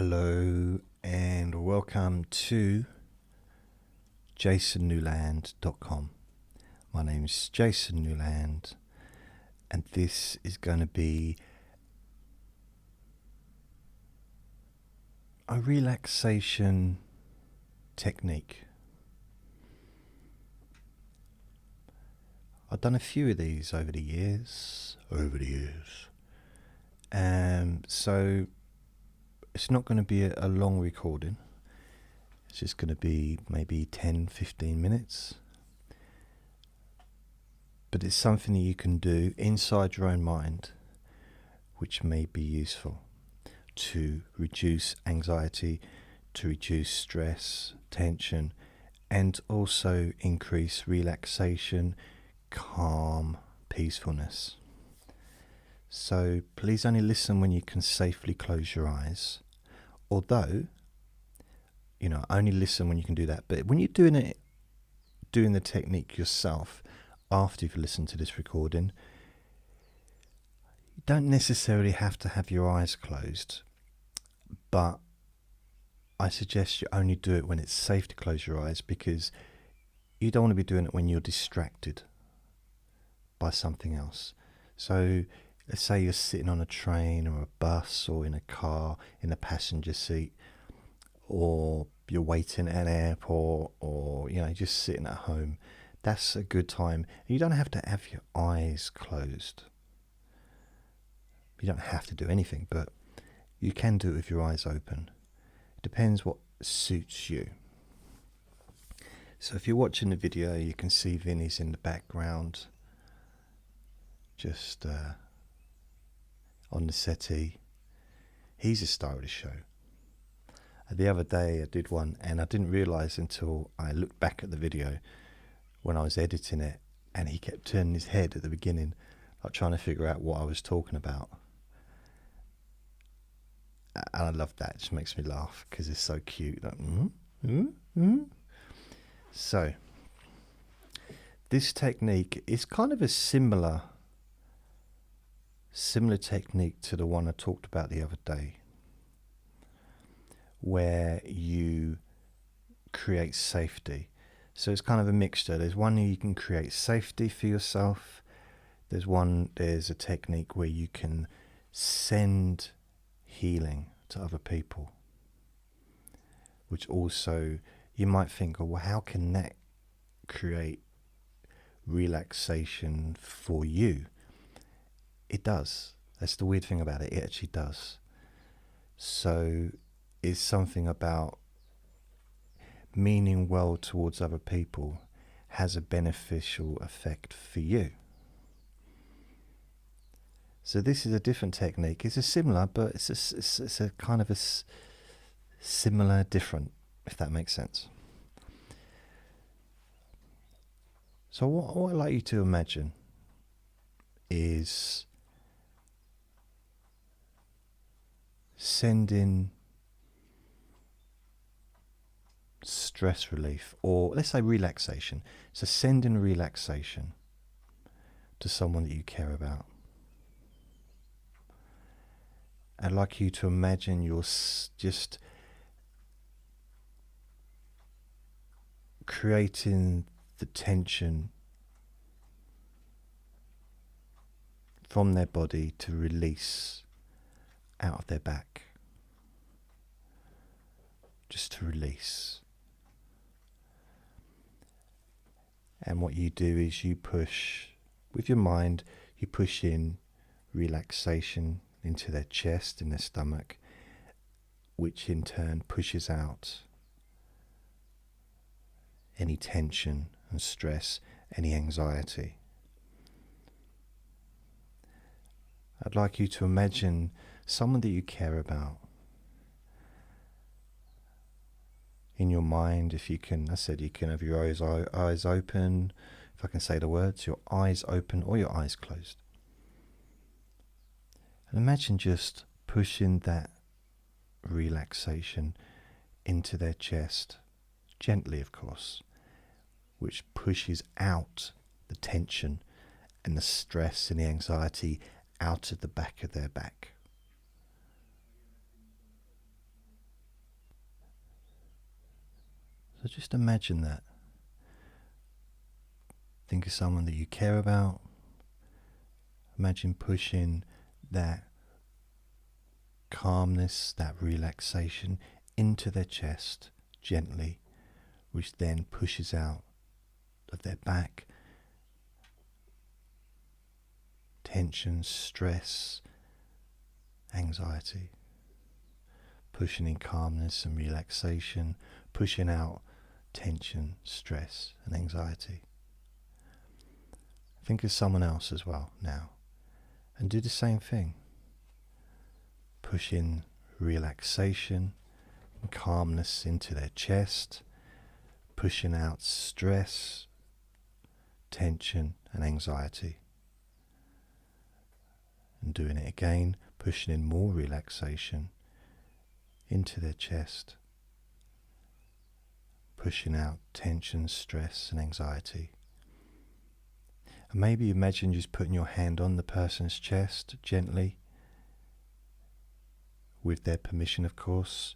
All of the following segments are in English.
Hello and welcome to jasonnewland.com. My name is Jason Newland and this is going to be a relaxation technique. I've done a few of these over the years. So it's not going to be a long recording. It's just going to be maybe 10-15 minutes. But it's something that you can do inside your own mind, which may be useful to reduce anxiety, to reduce stress, tension, and also increase relaxation, calm, peacefulness. So please only listen when you can safely close your eyes. Although, only listen when you can do that. But when you're doing the technique yourself, after you've listened to this recording, you don't necessarily have to have your eyes closed. But I suggest you only do it when it's safe to close your eyes, because you don't want to be doing it when you're distracted by something else. So let's say you're sitting on a train or a bus or in a car in a passenger seat, or you're waiting at an airport, or just sitting at home. That's a good time. You don't have to have your eyes closed. You don't have to do anything, but you can do it with your eyes open. It depends what suits you. So if you're watching the video, you can see Vinny's in the background, just on the settee. He's the star of the show. The other day I did one and I didn't realise until I looked back at the video when I was editing it, and he kept turning his head at the beginning, like trying to figure out what I was talking about. And I love that. It just makes me laugh because it's so cute. Like, So this technique is kind of a similar technique to the one I talked about the other day, where you create safety. So it's kind of a mixture. There's one where you can create safety for yourself. There's a technique where you can send healing to other people, which also you might think, oh, well, how can that create relaxation for you? It does. That's the weird thing about it. It actually does. So it's something about meaning well towards other people has a beneficial effect for you. So this is a different technique. It's a similar, but it's a kind of a similar, different, if that makes sense. So what I'd like you to imagine is sending stress relief, or let's say relaxation. So sending relaxation to someone that you care about. I'd like you to imagine you're just creating the tension from their body to release out of their back. Just to release. And what you do is you push, with your mind, you push in relaxation into their chest and their stomach, which in turn pushes out any tension and stress, any anxiety. I'd like you to imagine someone that you care about. In your mind, if you can, you can have your eyes open. If I can say the words, your eyes open or your eyes closed. And imagine just pushing that relaxation into their chest, gently of course, which pushes out the tension and the stress and the anxiety out of the back of their back. just imagine that. Think of someone that you care about. Imagine pushing that calmness, that relaxation into their chest gently, which then pushes out of their back tension, stress, anxiety. Pushing in calmness and relaxation, pushing out tension, stress and anxiety. Think of someone else as well now and do the same thing. Push in relaxation and calmness into their chest, pushing out stress, tension and anxiety. And doing it again, pushing in more relaxation into their chest, pushing out tension, stress and anxiety. And maybe imagine just putting your hand on the person's chest gently, with their permission of course,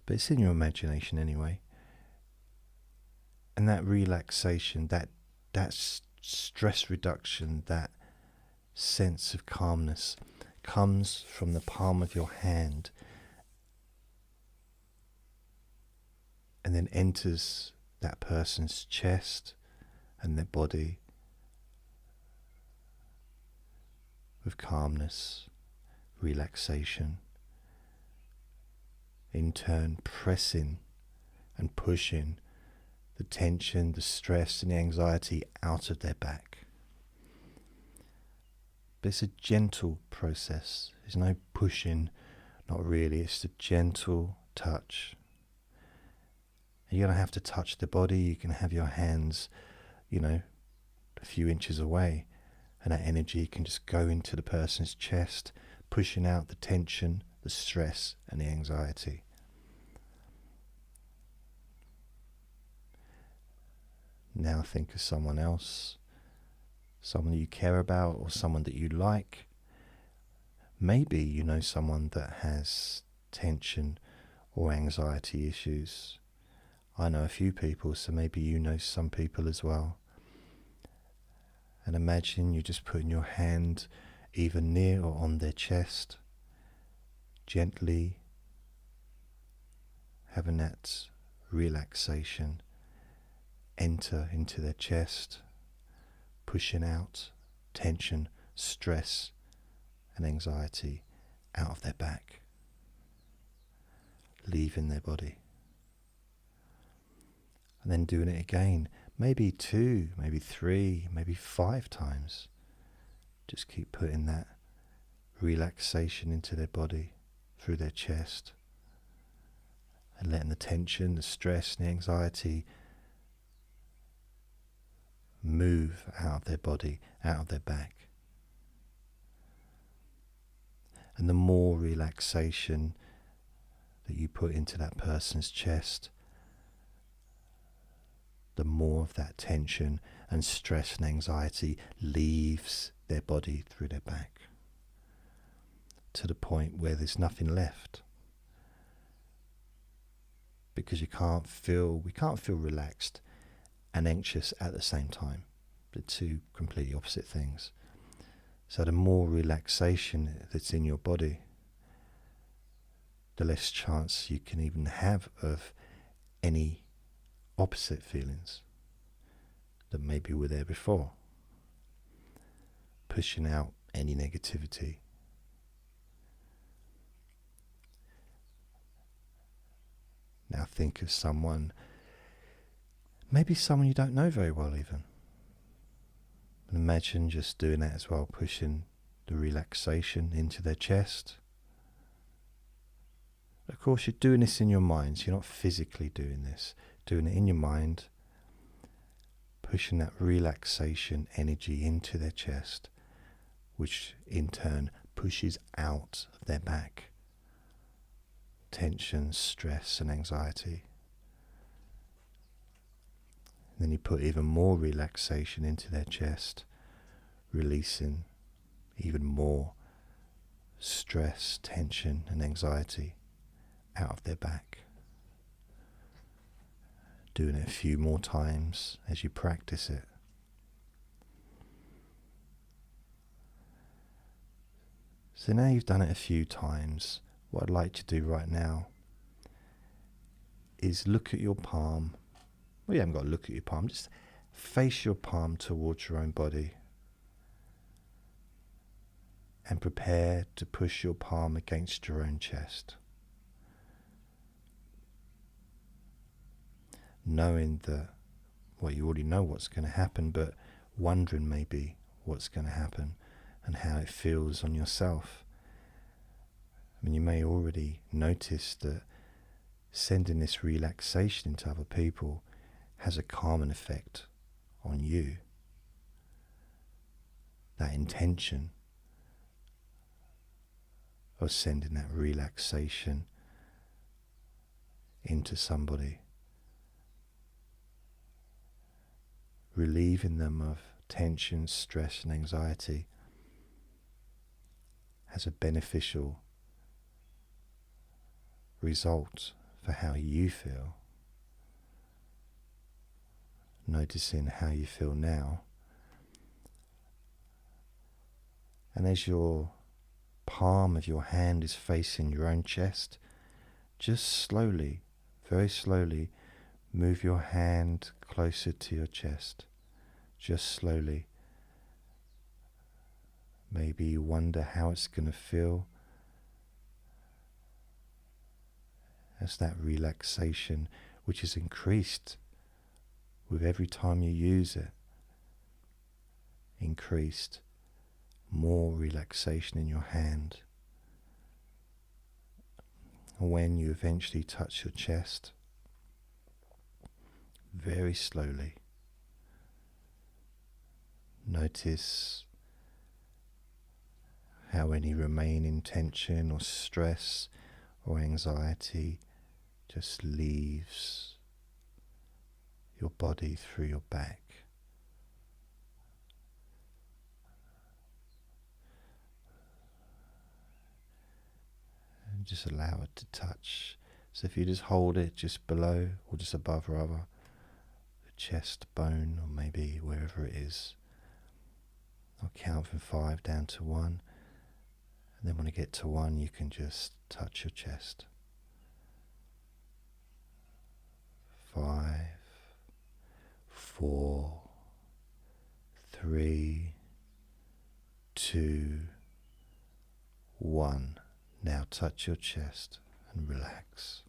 but it's in your imagination anyway. And that relaxation, that stress reduction, that sense of calmness comes from the palm of your hand and then enters that person's chest and their body with calmness, relaxation, in turn pressing and pushing the tension, the stress and the anxiety out of their back. But it's a gentle process. There's no pushing, not really. It's a gentle touch. And you don't have to touch the body. You can have your hands, a few inches away, and that energy can just go into the person's chest, pushing out the tension, the stress and the anxiety. Now think of someone else, someone you care about or someone that you like. Maybe you know someone that has tension or anxiety issues. I know a few people, so maybe you know some people as well. And imagine you just putting your hand either near or on their chest, gently having that relaxation enter into their chest, pushing out tension, stress and anxiety out of their back, leaving their body. And then doing it again, maybe 2, maybe 3, maybe 5 times. Just keep putting that relaxation into their body through their chest and letting the tension, the stress and the anxiety move out of their body, out of their back. And the more relaxation that you put into that person's chest, the more of that tension and stress and anxiety leaves their body through their back, to the point where there's nothing left. Because we can't feel relaxed and anxious at the same time. They're two completely opposite things. So the more relaxation that's in your body, the less chance you can even have of any opposite feelings that maybe were there before, pushing out any negativity. Now think of someone, maybe someone you don't know very well even. And imagine just doing that as well, pushing the relaxation into their chest. Of course, you're doing this in your mind, so you're not physically doing this. Doing it in your mind, pushing that relaxation energy into their chest, which in turn pushes out of their back tension, stress and anxiety. And then you put even more relaxation into their chest, releasing even more stress, tension and anxiety out of their back. doing it a few more times as you practice it. So now you've done it a few times, what I'd like you to do right now is look at your palm. Well, you haven't got to look at your palm, just face your palm towards your own body and prepare to push your palm against your own chest. Knowing that, well, you already know what's going to happen, but wondering maybe what's going to happen and how it feels on yourself. I mean, you may already notice that sending this relaxation into other people has a calming effect on you. That intention of sending that relaxation into somebody, relieving them of tension, stress and anxiety, has a beneficial result for how you feel. Noticing how you feel now, and as your palm of your hand is facing your own chest, just slowly, very slowly, move your hand closer to your chest. Just slowly. Maybe you wonder how it's going to feel as that relaxation, which is increased with every time you use it, increased, more relaxation in your hand. When you eventually touch your chest, very slowly, notice how any remaining tension or stress or anxiety just leaves your body through your back. And just allow it to touch. So if you just hold it just below, or just above rather, the chest bone, or maybe wherever it is, I'll count from 5 down to 1. And then when I get to 1, you can just touch your chest. 5, 4, 3, 2, 1. Now touch your chest and relax.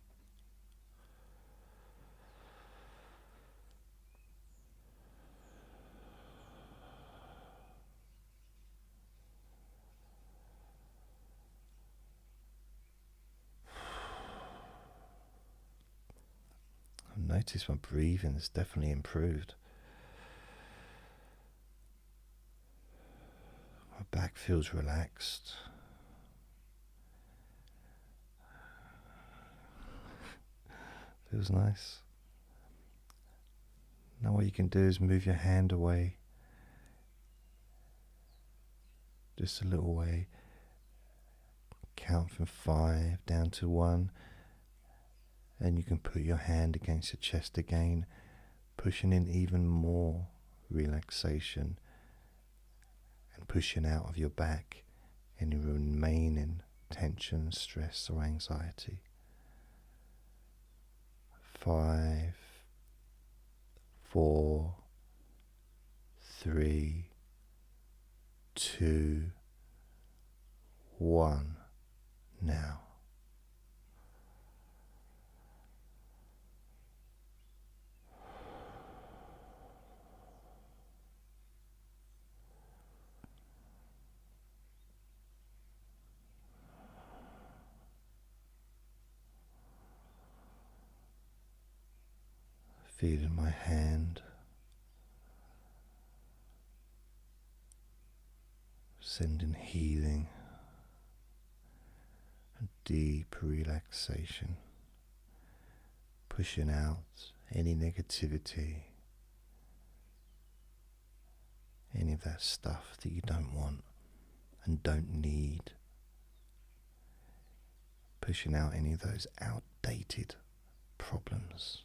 Notice my breathing has definitely improved. My back feels relaxed. Feels nice. Now what you can do is move your hand away, just a little way. Count from 5 down to 1. And you can put your hand against your chest again, pushing in even more relaxation and pushing out of your back any remaining tension, stress or anxiety. 5, 4, 3, 2, 1. Now. Feeling my hand, sending healing and deep relaxation, pushing out any negativity, any of that stuff that you don't want and don't need, pushing out any of those outdated problems.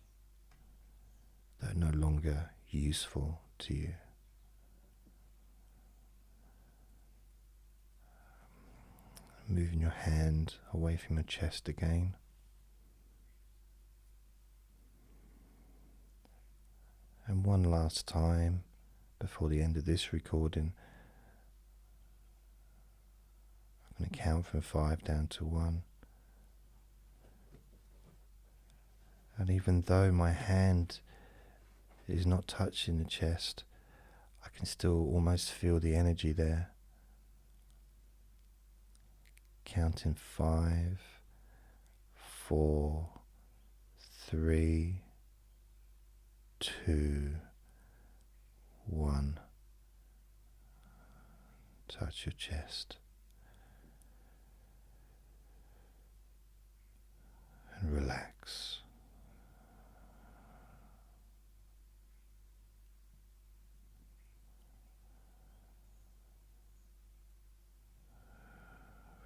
that are no longer useful to you. Moving your hand away from your chest again. And one last time before the end of this recording, I'm going to count from 5 down to 1. And even though my hand is not touching the chest, I can still almost feel the energy there. Counting 5, 4, 3, 2, 1. Touch your chest. And relax.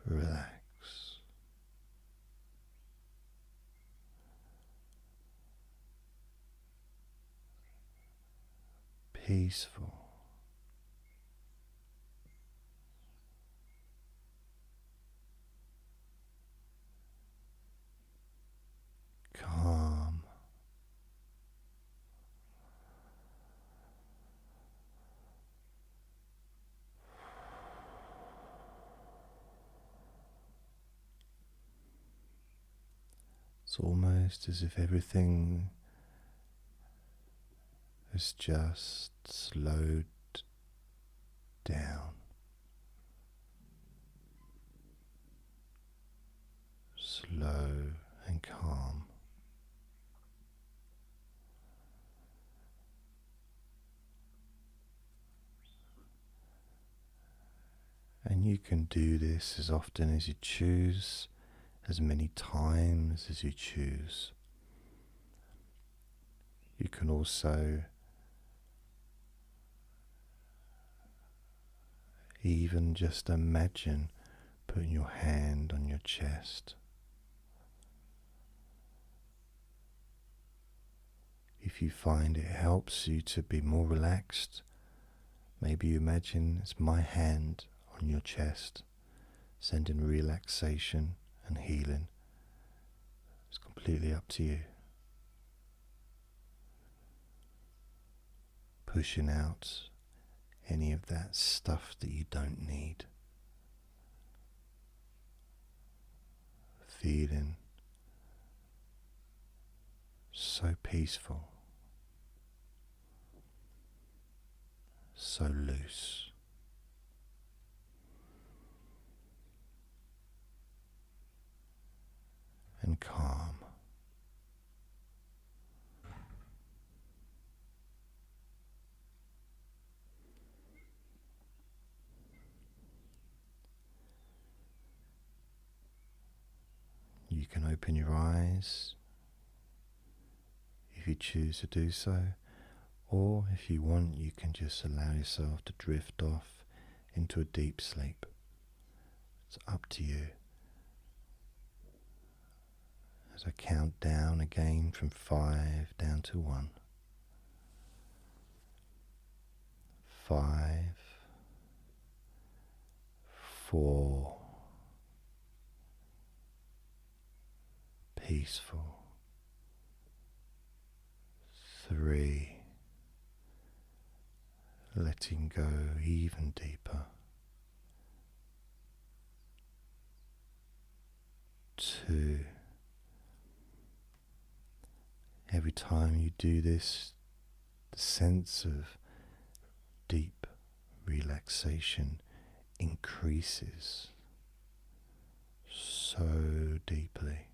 Relax. Peaceful. Calm. It's almost as if everything has just slowed down. Slow and calm. And you can do this as often as you choose, as many times as you choose. You can also even just imagine putting your hand on your chest. If you find it helps you to be more relaxed, maybe you imagine it's my hand on your chest, sending relaxation and healing. It's completely up to you. Pushing out any of that stuff that you don't need. Feeling so peaceful, so loose. And calm. You can open your eyes if you choose to do so, or if you want, you can just allow yourself to drift off into a deep sleep. It's up to you. As I count down again from 5 down to 1. 5, 4, peaceful. 3, letting go even deeper. 2, every time you do this, the sense of deep relaxation increases so deeply.